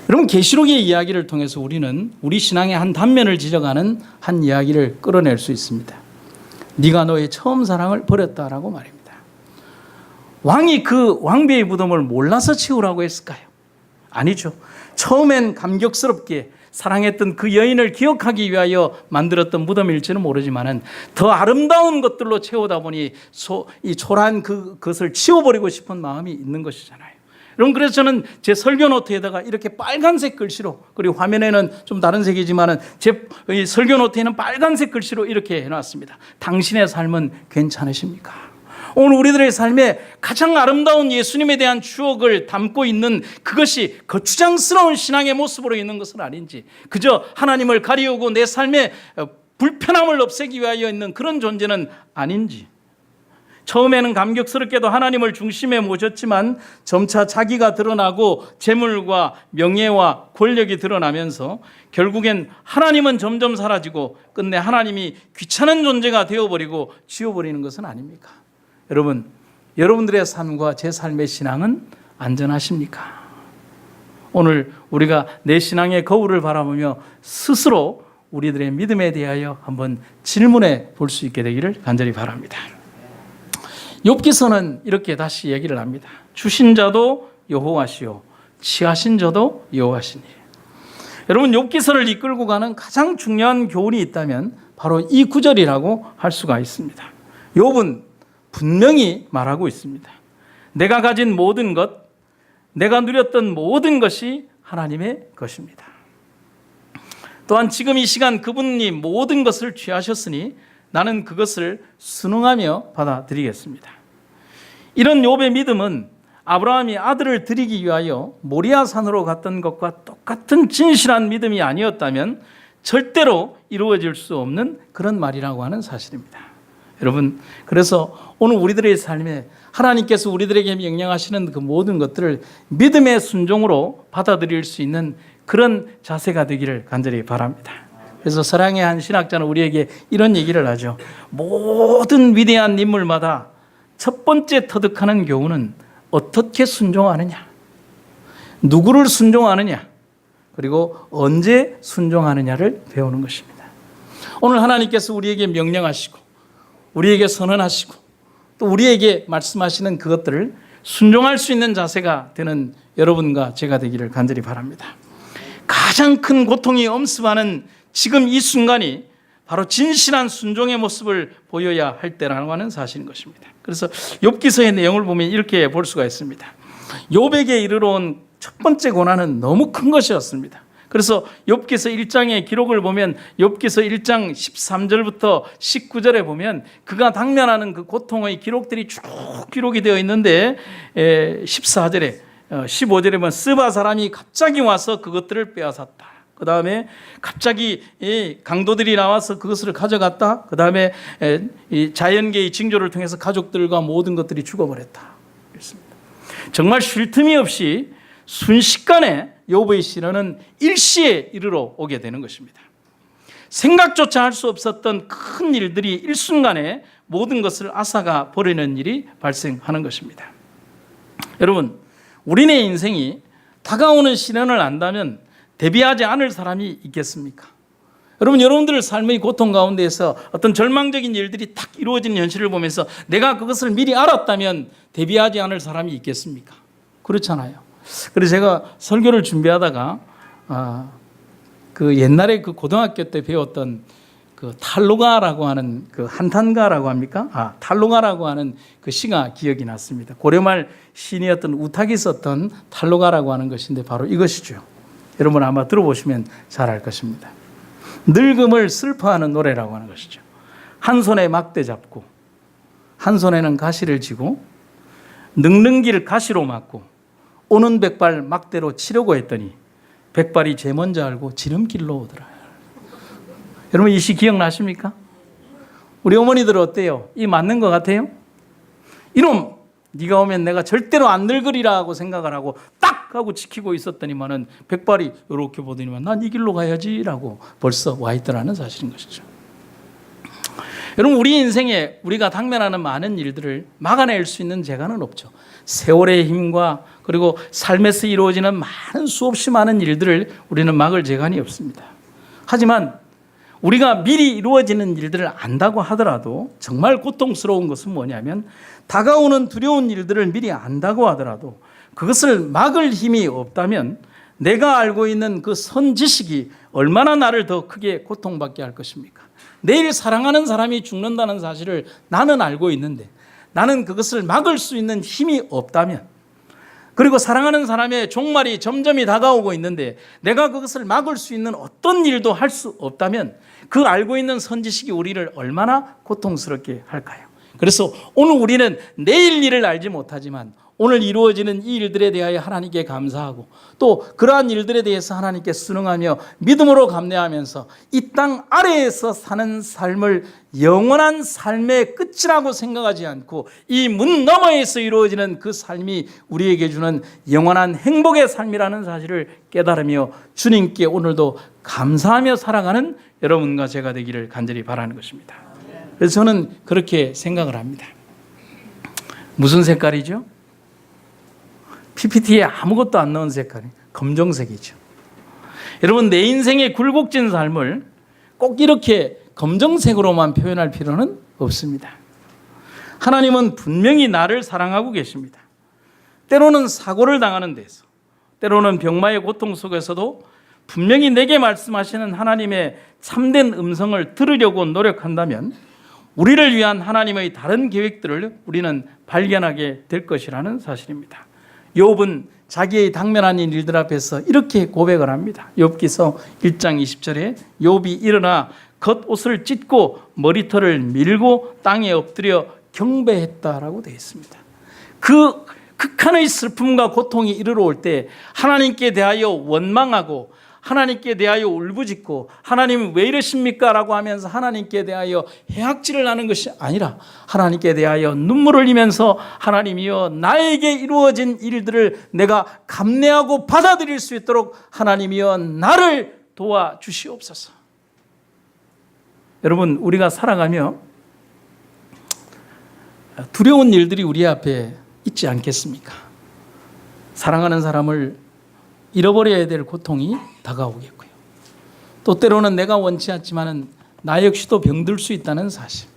여러분, 계시록의 이야기를 통해서 우리는 우리 신앙의 한 단면을 지적하는 한 이야기를 끌어낼 수 있습니다. 네가 너의 처음 사랑을 버렸다라고 말입니다. 왕이 그 왕비의 무덤을 몰라서 치우라고 했을까요? 아니죠. 처음엔 감격스럽게 사랑했던 그 여인을 기억하기 위하여 만들었던 무덤일지는 모르지만은 더 아름다운 것들로 채우다 보니 이 초라한 그것을 치워버리고 싶은 마음이 있는 것이잖아요. 여러분, 그래서 저는 제 설교 노트에다가 이렇게 빨간색 글씨로, 그리고 화면에는 좀 다른 색이지만은 제 설교 노트에는 빨간색 글씨로 이렇게 해놨습니다. 당신의 삶은 괜찮으십니까? 오늘 우리들의 삶에 가장 아름다운 예수님에 대한 추억을 담고 있는 그것이 거추장스러운 신앙의 모습으로 있는 것은 아닌지, 그저 하나님을 가리우고 내 삶의 불편함을 없애기 위하여 있는 그런 존재는 아닌지, 처음에는 감격스럽게도 하나님을 중심에 모셨지만 점차 자기가 드러나고 재물과 명예와 권력이 드러나면서 결국엔 하나님은 점점 사라지고 끝내 하나님이 귀찮은 존재가 되어버리고 지워버리는 것은 아닙니까? 여러분, 여러분들의 삶과 제 삶의 신앙은 안전하십니까? 오늘 우리가 내 신앙의 거울을 바라보며 스스로 우리들의 믿음에 대하여 한번 질문해 볼 수 있게 되기를 간절히 바랍니다. 욥기서는 이렇게 다시 얘기를 합니다. 주신 자도 여호와시요 취하신 자도 여호와시니. 여러분, 욥기서를 이끌고 가는 가장 중요한 교훈이 있다면 바로 이 구절이라고 할 수가 있습니다. 욥은 분명히 말하고 있습니다. 내가 가진 모든 것, 내가 누렸던 모든 것이 하나님의 것입니다. 또한 지금 이 시간 그분이 모든 것을 취하셨으니 나는 그것을 순응하며 받아들이겠습니다. 이런 욥의 믿음은 아브라함이 아들을 드리기 위하여 모리아 산으로 갔던 것과 똑같은 진실한 믿음이 아니었다면 절대로 이루어질 수 없는 그런 말이라고 하는 사실입니다. 여러분, 그래서 오늘 우리들의 삶에 하나님께서 우리들에게 명령하시는 그 모든 것들을 믿음의 순종으로 받아들일 수 있는 그런 자세가 되기를 간절히 바랍니다. 그래서 서랑의 한 신학자는 우리에게 이런 얘기를 하죠. 모든 위대한 인물마다 첫 번째 터득하는 교훈은 어떻게 순종하느냐, 누구를 순종하느냐, 그리고 언제 순종하느냐를 배우는 것입니다. 오늘 하나님께서 우리에게 명령하시고 우리에게 선언하시고 또 우리에게 말씀하시는 그것들을 순종할 수 있는 자세가 되는 여러분과 제가 되기를 간절히 바랍니다. 가장 큰 고통이 엄습하는 지금 이 순간이 바로 진실한 순종의 모습을 보여야 할 때라고 하는 사실인 것입니다. 그래서 욥기서의 내용을 보면 이렇게 볼 수가 있습니다. 욥에게 이르러 온 첫 번째 고난은 너무 큰 것이었습니다. 그래서 욥기서 1장의 기록을 보면 욥기서 1장 13절부터 19절에 보면 그가 당면하는 그 고통의 기록들이 쭉 기록이 되어 있는데 14절에 15절에 보면 스바 사람이 갑자기 와서 그것들을 빼앗았다. 그 다음에 갑자기 강도들이 나와서 그것을 가져갔다. 그 다음에 자연계의 징조를 통해서 가족들과 모든 것들이 죽어버렸다. 그렇습니다. 정말 쉴 틈이 없이 순식간에 욥의 시련은 일시에 이르러 오게 되는 것입니다. 생각조차 할 수 없었던 큰 일들이 일순간에 모든 것을 앗아가 버리는 일이 발생하는 것입니다. 여러분, 우리네 인생이 다가오는 시련을 안다면 대비하지 않을 사람이 있겠습니까? 여러분들 삶의 고통 가운데에서 어떤 절망적인 일들이 딱 이루어지는 현실을 보면서 내가 그것을 미리 알았다면 대비하지 않을 사람이 있겠습니까? 그렇잖아요. 그래서 제가 설교를 준비하다가 그 옛날에 그 고등학교 때 배웠던 그 탈루가라고 하는 그 한탄가라고 합니까? 탈루가라고 하는 그 시가 기억이 났습니다. 고려말 시인이었던 우탁이 썼던 탈루가라고 하는 것인데 바로 이것이죠. 여러분 아마 들어보시면 잘 알 것입니다. 늙음을 슬퍼하는 노래라고 하는 것이죠. 한 손에 막대 잡고 한 손에는 가시를 쥐고 늙는 길 가시로 막고 오는 백발 막대로 치려고 했더니 백발이 제 먼저 알고 지름길로 오더라. 여러분 이 시 기억나십니까? 우리 어머니들 어때요? 이 맞는 것 같아요? 이놈 네가 오면 내가 절대로 안 늙으리라 하고 생각을 하고 딱 하고 지키고 있었더니만은 백발이 이렇게 보더니만 난 이 길로 가야지라고 벌써 와 있더라는 사실인 것이죠. 여러분 우리 인생에 우리가 당면하는 많은 일들을 막아낼 수 있는 재간은 없죠. 세월의 힘과 그리고 삶에서 이루어지는 많은 수없이 많은 일들을 우리는 막을 재간이 없습니다. 하지만 우리가 미리 이루어지는 일들을 안다고 하더라도 정말 고통스러운 것은 뭐냐면 다가오는 두려운 일들을 미리 안다고 하더라도 그것을 막을 힘이 없다면 내가 알고 있는 그 선지식이 얼마나 나를 더 크게 고통받게 할 것입니까? 내일 사랑하는 사람이 죽는다는 사실을 나는 알고 있는데 나는 그것을 막을 수 있는 힘이 없다면 그리고 사랑하는 사람의 종말이 점점이 다가오고 있는데 내가 그것을 막을 수 있는 어떤 일도 할 수 없다면 그 알고 있는 선지식이 우리를 얼마나 고통스럽게 할까요? 그래서 오늘 우리는 내일 일을 알지 못하지만 오늘 이루어지는 이 일들에 대하여 하나님께 감사하고 또 그러한 일들에 대해서 하나님께 순응하며 믿음으로 감내하면서 이 땅 아래에서 사는 삶을 영원한 삶의 끝이라고 생각하지 않고 이 문 너머에서 이루어지는 그 삶이 우리에게 주는 영원한 행복의 삶이라는 사실을 깨달으며 주님께 오늘도 감사하며 살아가는 여러분과 제가 되기를 간절히 바라는 것입니다. 그래서 저는 그렇게 생각을 합니다. 무슨 색깔이죠? PPT에 아무것도 안 나온 색깔이 검정색이죠. 여러분 내 인생의 굴곡진 삶을 꼭 이렇게 검정색으로만 표현할 필요는 없습니다. 하나님은 분명히 나를 사랑하고 계십니다. 때로는 사고를 당하는 데서 때로는 병마의 고통 속에서도 분명히 내게 말씀하시는 하나님의 참된 음성을 들으려고 노력한다면 우리를 위한 하나님의 다른 계획들을 우리는 발견하게 될 것이라는 사실입니다. 욥은 자기의 당면한 일들 앞에서 이렇게 고백을 합니다. 욥기서 1장 20절에 욥이 일어나 겉옷을 찢고 머리털을 밀고 땅에 엎드려 경배했다라고 되어 있습니다. 그 극한의 슬픔과 고통이 이르러 올 때 하나님께 대하여 원망하고 하나님께 대하여 울부짖고 하나님은 왜 이러십니까? 라고 하면서 하나님께 대하여 해악질을 하는 것이 아니라 하나님께 대하여 눈물을 흘리면서 하나님이여 나에게 이루어진 일들을 내가 감내하고 받아들일 수 있도록 하나님이여 나를 도와주시옵소서. 여러분 우리가 살아가며 두려운 일들이 우리 앞에 있지 않겠습니까? 사랑하는 사람을 잃어버려야 될 고통이 다가오겠고요. 또 때로는 내가 원치 않지만 나 역시도 병들 수 있다는 사실.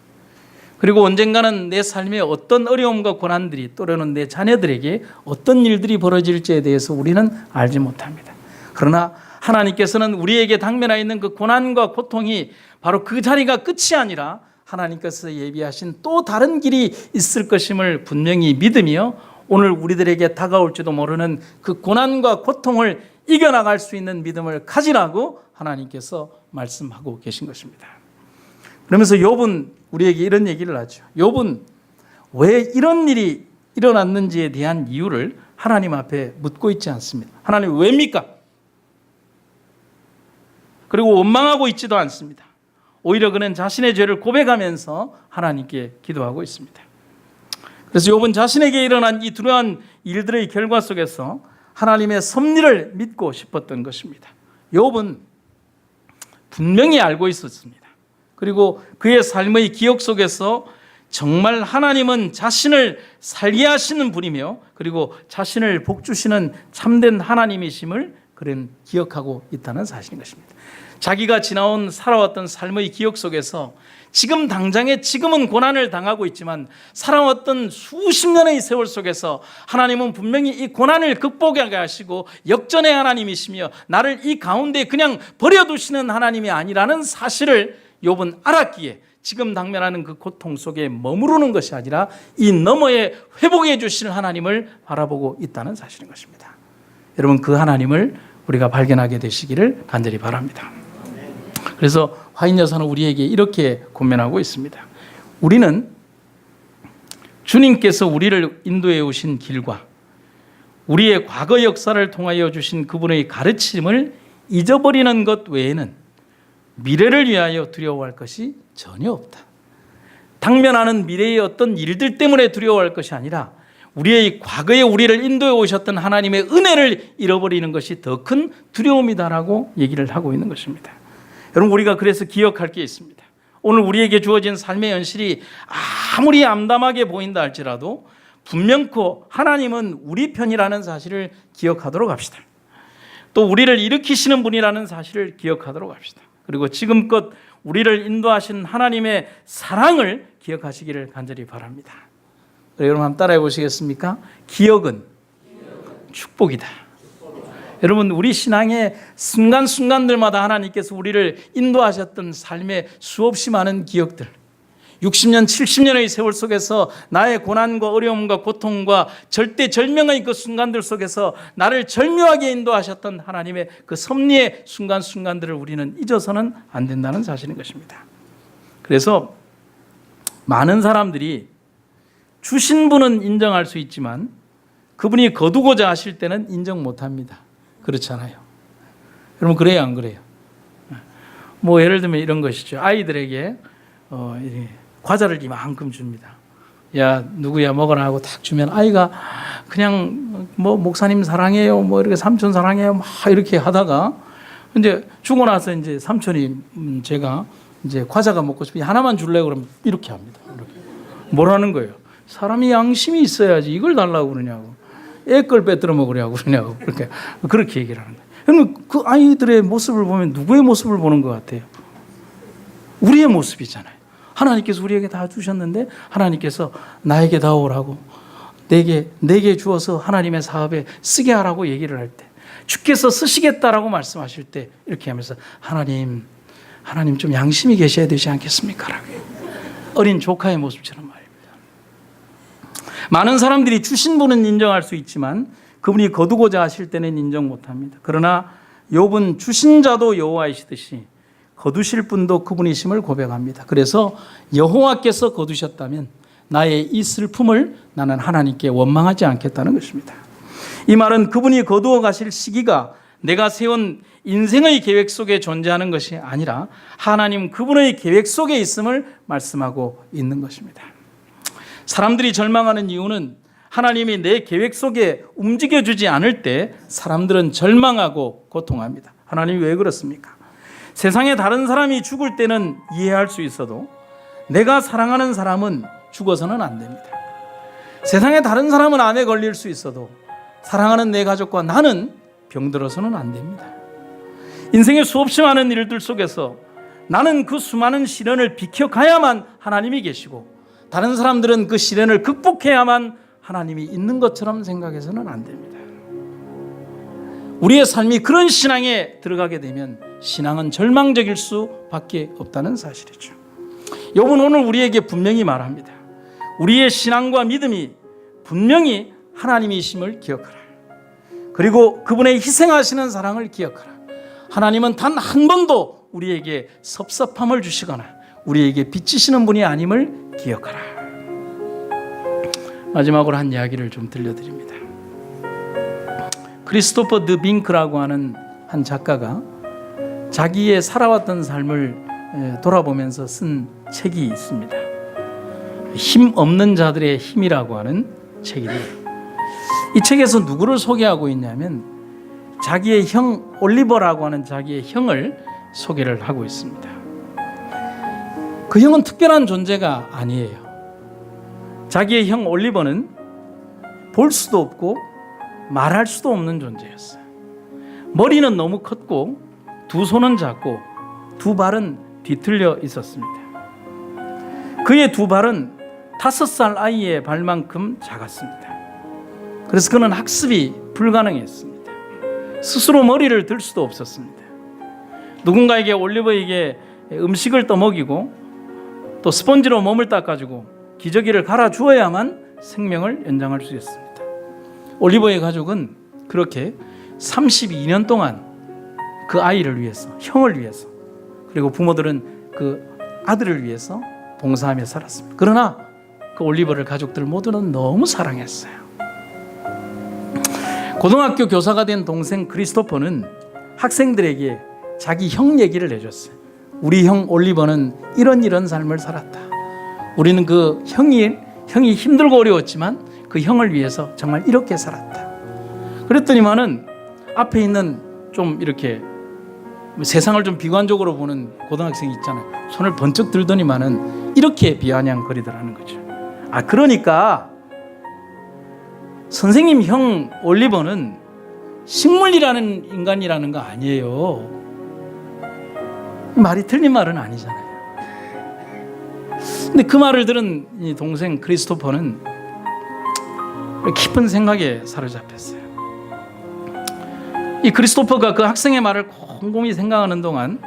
그리고 언젠가는 내 삶에 어떤 어려움과 고난들이 또는 내 자녀들에게 어떤 일들이 벌어질지에 대해서 우리는 알지 못합니다. 그러나 하나님께서는 우리에게 당면하여 있는 그 고난과 고통이 바로 그 자리가 끝이 아니라 하나님께서 예비하신 또 다른 길이 있을 것임을 분명히 믿으며 오늘 우리들에게 다가올지도 모르는 그 고난과 고통을 이겨나갈 수 있는 믿음을 가지라고 하나님께서 말씀하고 계신 것입니다. 그러면서 욥은 우리에게 이런 얘기를 하죠. 욥은 왜 이런 일이 일어났는지에 대한 이유를 하나님 앞에 묻고 있지 않습니다. 하나님 왜입니까? 그리고 원망하고 있지도 않습니다. 오히려 그는 자신의 죄를 고백하면서 하나님께 기도하고 있습니다. 그래서 욥은 자신에게 일어난 이 두려운 일들의 결과 속에서 하나님의 섭리를 믿고 싶었던 것입니다. 욥은 분명히 알고 있었습니다. 그리고 그의 삶의 기억 속에서 정말 하나님은 자신을 살게 하시는 분이며 그리고 자신을 복주시는 참된 하나님이심을 그는 기억하고 있다는 사실인 것입니다. 자기가 지나온 살아왔던 삶의 기억 속에서 지금 당장에 지금은 고난을 당하고 있지만 살아왔던 수십 년의 세월 속에서 하나님은 분명히 이 고난을 극복하게 하시고 역전의 하나님이시며 나를 이 가운데 그냥 버려두시는 하나님이 아니라는 사실을 욥은 알았기에 지금 당면하는 그 고통 속에 머무르는 것이 아니라 이 너머에 회복해 주실 하나님을 바라보고 있다는 사실인 것입니다. 여러분, 그 하나님을 우리가 발견하게 되시기를 간절히 바랍니다. 그래서 화인 여사는 우리에게 이렇게 권면하고 있습니다. 우리는 주님께서 우리를 인도해 오신 길과 우리의 과거 역사를 통하여 주신 그분의 가르침을 잊어버리는 것 외에는 미래를 위하여 두려워할 것이 전혀 없다. 당면하는 미래의 어떤 일들 때문에 두려워할 것이 아니라 우리의 과거에 우리를 인도해 오셨던 하나님의 은혜를 잃어버리는 것이 더 큰 두려움이다라고 얘기를 하고 있는 것입니다. 여러분, 우리가 그래서 기억할 게 있습니다. 오늘 우리에게 주어진 삶의 현실이 아무리 암담하게 보인다 할지라도 분명코 하나님은 우리 편이라는 사실을 기억하도록 합시다. 또 우리를 일으키시는 분이라는 사실을 기억하도록 합시다. 그리고 지금껏 우리를 인도하신 하나님의 사랑을 기억하시기를 간절히 바랍니다. 여러분 한번 따라해 보시겠습니까? 기억은 축복이다. 여러분, 우리 신앙의 순간순간들마다 하나님께서 우리를 인도하셨던 삶의 수없이 많은 기억들, 60년, 70년의 세월 속에서 나의 고난과 어려움과 고통과 절대절명의 그 순간들 속에서 나를 절묘하게 인도하셨던 하나님의 그 섭리의 순간순간들을 우리는 잊어서는 안 된다는 사실인 것입니다. 그래서 많은 사람들이 주신 분은 인정할 수 있지만 그분이 거두고자 하실 때는 인정 못합니다. 그렇잖아요. 여러분, 그래요, 안 그래요? 뭐 예를 들면 이런 것이죠. 아이들에게 과자를 이만큼 줍니다. 야, 누구야 먹어라 하고 딱 주면 아이가 그냥 뭐 목사님 사랑해요, 뭐 이렇게 삼촌 사랑해요, 막 이렇게 하다가 이제 주고 나서 이제 삼촌이 제가 이제 과자가 먹고 싶으니 하나만 줄래 그러면 이렇게 합니다. 이렇게. 뭐라는 거예요? 사람이 양심이 있어야지 이걸 달라고 그러냐고. 애 걸 빼들어 먹으려고 그러냐고. 그렇게 얘기를 하는 거예요. 그러면 그 아이들의 모습을 보면 누구의 모습을 보는 것 같아요? 우리의 모습이잖아요. 하나님께서 우리에게 다 주셨는데 하나님께서 나에게 다 오라고 내게 주어서 하나님의 사업에 쓰게 하라고 얘기를 할 때, 주께서 쓰시겠다라고 말씀하실 때 이렇게 하면서 하나님 좀 양심이 계셔야 되지 않겠습니까? 라고 어린 조카의 모습처럼 말입니다. 많은 사람들이 주신 분은 인정할 수 있지만 그분이 거두고자 하실 때는 인정 못합니다. 그러나 욥은 주신 자도 여호와이시듯이 거두실 분도 그분이심을 고백합니다. 그래서 여호와께서 거두셨다면 나의 이 슬픔을 나는 하나님께 원망하지 않겠다는 것입니다. 이 말은 그분이 거두어 가실 시기가 내가 세운 인생의 계획 속에 존재하는 것이 아니라 하나님 그분의 계획 속에 있음을 말씀하고 있는 것입니다. 사람들이 절망하는 이유는 하나님이 내 계획 속에 움직여주지 않을 때 사람들은 절망하고 고통합니다. 하나님이 왜 그렇습니까? 세상에 다른 사람이 죽을 때는 이해할 수 있어도 내가 사랑하는 사람은 죽어서는 안 됩니다. 세상에 다른 사람은 암에 걸릴 수 있어도 사랑하는 내 가족과 나는 병들어서는 안 됩니다. 인생의 수없이 많은 일들 속에서 나는 그 수많은 시련을 비켜가야만 하나님이 계시고 다른 사람들은 그 시련을 극복해야만 하나님이 있는 것처럼 생각해서는 안 됩니다. 우리의 삶이 그런 신앙에 들어가게 되면 신앙은 절망적일 수밖에 없다는 사실이죠. 욥은 오늘 우리에게 분명히 말합니다. 우리의 신앙과 믿음이 분명히 하나님이심을 기억하라. 그리고 그분의 희생하시는 사랑을 기억하라. 하나님은 단 한 번도 우리에게 섭섭함을 주시거나 우리에게 빚지시는 분이 아님을 기억하라. 마지막으로 한 이야기를 좀 들려드립니다. 크리스토퍼 드 빙크라고 하는 한 작가가 자기의 살아왔던 삶을 돌아보면서 쓴 책이 있습니다. 힘 없는 자들의 힘이라고 하는 책인데 이 책에서 누구를 소개하고 있냐면 자기의 형 올리버라고 하는 자기의 형을 소개를 하고 있습니다. 그 형은 특별한 존재가 아니에요. 자기의 형 올리버는 볼 수도 없고 말할 수도 없는 존재였어요. 머리는 너무 컸고 두 손은 작고 두 발은 뒤틀려 있었습니다. 그의 두 발은 5살 아이의 발만큼 작았습니다. 그래서 그는 학습이 불가능했습니다. 스스로 머리를 들 수도 없었습니다. 누군가에게 올리버에게 음식을 떠먹이고 또 스펀지로 몸을 닦아주고 기저귀를 갈아주어야만 생명을 연장할 수 있었습니다. 올리버의 가족은 그렇게 32년 동안 그 아이를 위해서, 형을 위해서, 그리고 부모들은 그 아들을 위해서 봉사하며 살았습니다. 그러나 그 올리버를 가족들 모두는 너무 사랑했어요. 고등학교 교사가 된 동생 크리스토퍼는 학생들에게 자기 형 얘기를 해줬어요. 우리 형 올리버는 이런 삶을 살았다. 우리는 그 형이 힘들고 어려웠지만 그 형을 위해서 정말 이렇게 살았다. 그랬더니만은 앞에 있는 좀 이렇게 세상을 좀 비관적으로 보는 고등학생이 있잖아요. 손을 번쩍 들더니만은 이렇게 비아냥거리더라는 거죠. 그러니까 선생님 형 올리버는 식물이라는 인간이라는 거 아니에요. 말이 틀린 말은 아니잖아요. 근데 그 말을 들은 이 동생 크리스토퍼는 깊은 생각에 사로잡혔어요. 이 크리스토퍼가 그 학생의 말을 곰곰이 생각하는 동안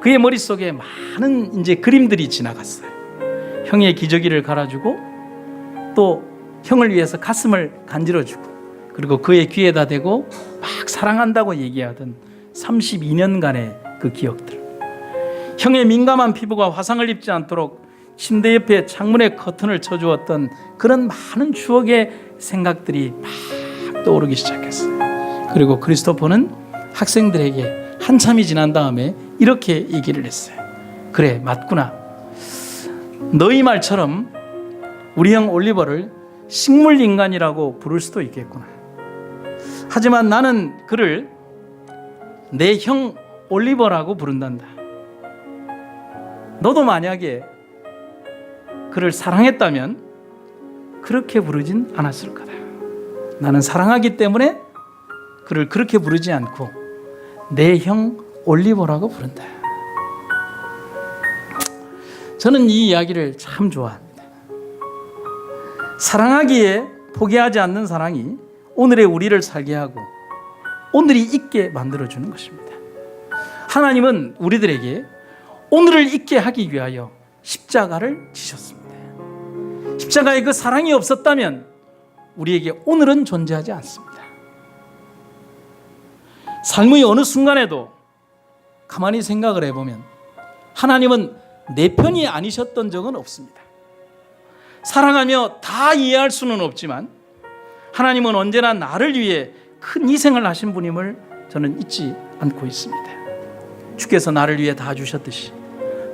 그의 머릿속에 많은 이제 그림들이 지나갔어요. 형의 기저귀를 갈아주고 또 형을 위해서 가슴을 간지러주고 그리고 그의 귀에다 대고 막 사랑한다고 얘기하던 32년간의 그 기억들, 형의 민감한 피부가 화상을 입지 않도록 침대 옆에 창문에 커튼을 쳐주었던 그런 많은 추억의 생각들이 막 떠오르기 시작했어요. 그리고 크리스토퍼는 학생들에게 한참이 지난 다음에 이렇게 얘기를 했어요. 그래, 맞구나. 너희 말처럼 우리 형 올리버를 식물인간이라고 부를 수도 있겠구나. 하지만 나는 그를 내 형 올리버라고 부른단다. 너도 만약에 그를 사랑했다면 그렇게 부르진 않았을 거다. 나는 사랑하기 때문에 그를 그렇게 부르지 않고 내 형 올리버라고 부른다. 저는 이 이야기를 참 좋아합니다. 사랑하기에 포기하지 않는 사랑이 오늘의 우리를 살게 하고 오늘이 있게 만들어주는 것입니다. 하나님은 우리들에게 오늘을 있게 하기 위하여 십자가를 지셨습니다. 십자가에 그 사랑이 없었다면 우리에게 오늘은 존재하지 않습니다. 삶의 어느 순간에도 가만히 생각을 해보면 하나님은 내 편이 아니셨던 적은 없습니다. 사랑하며 다 이해할 수는 없지만 하나님은 언제나 나를 위해 큰 희생을 하신 분임을 저는 잊지 않고 있습니다. 주께서 나를 위해 다 주셨듯이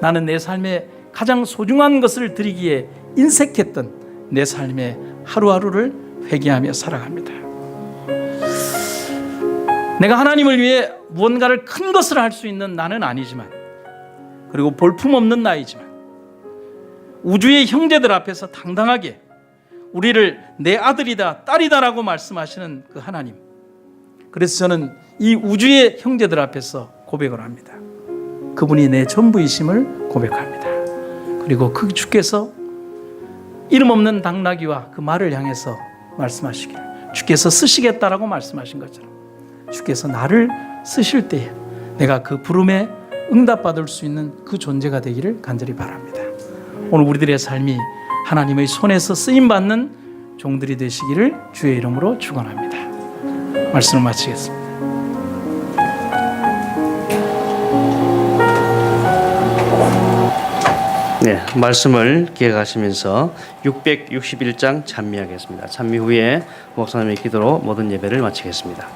나는 내 삶에 가장 소중한 것을 드리기에 인색했던 내 삶의 하루하루를 회개하며 살아갑니다. 내가 하나님을 위해 무언가를 큰 것을 할 수 있는 나는 아니지만, 그리고 볼품없는 나이지만 우주의 형제들 앞에서 당당하게 우리를 내 아들이다 딸이다라고 말씀하시는 그 하나님, 그래서 저는 이 우주의 형제들 앞에서 고백을 합니다. 그분이 내 전부이심을 고백합니다. 그리고 그 주께서 이름 없는 당나귀와 그 말을 향해서 말씀하시길, 주께서 쓰시겠다라고 말씀하신 것처럼 주께서 나를 쓰실 때에 내가 그 부름에 응답받을 수 있는 그 존재가 되기를 간절히 바랍니다. 오늘 우리들의 삶이 하나님의 손에서 쓰임받는 종들이 되시기를 주의 이름으로 축원합니다. 말씀을 마치겠습니다. 네, 말씀을 기억하시면서 661장 찬미하겠습니다. 찬미 후에 목사님의 기도로 모든 예배를 마치겠습니다.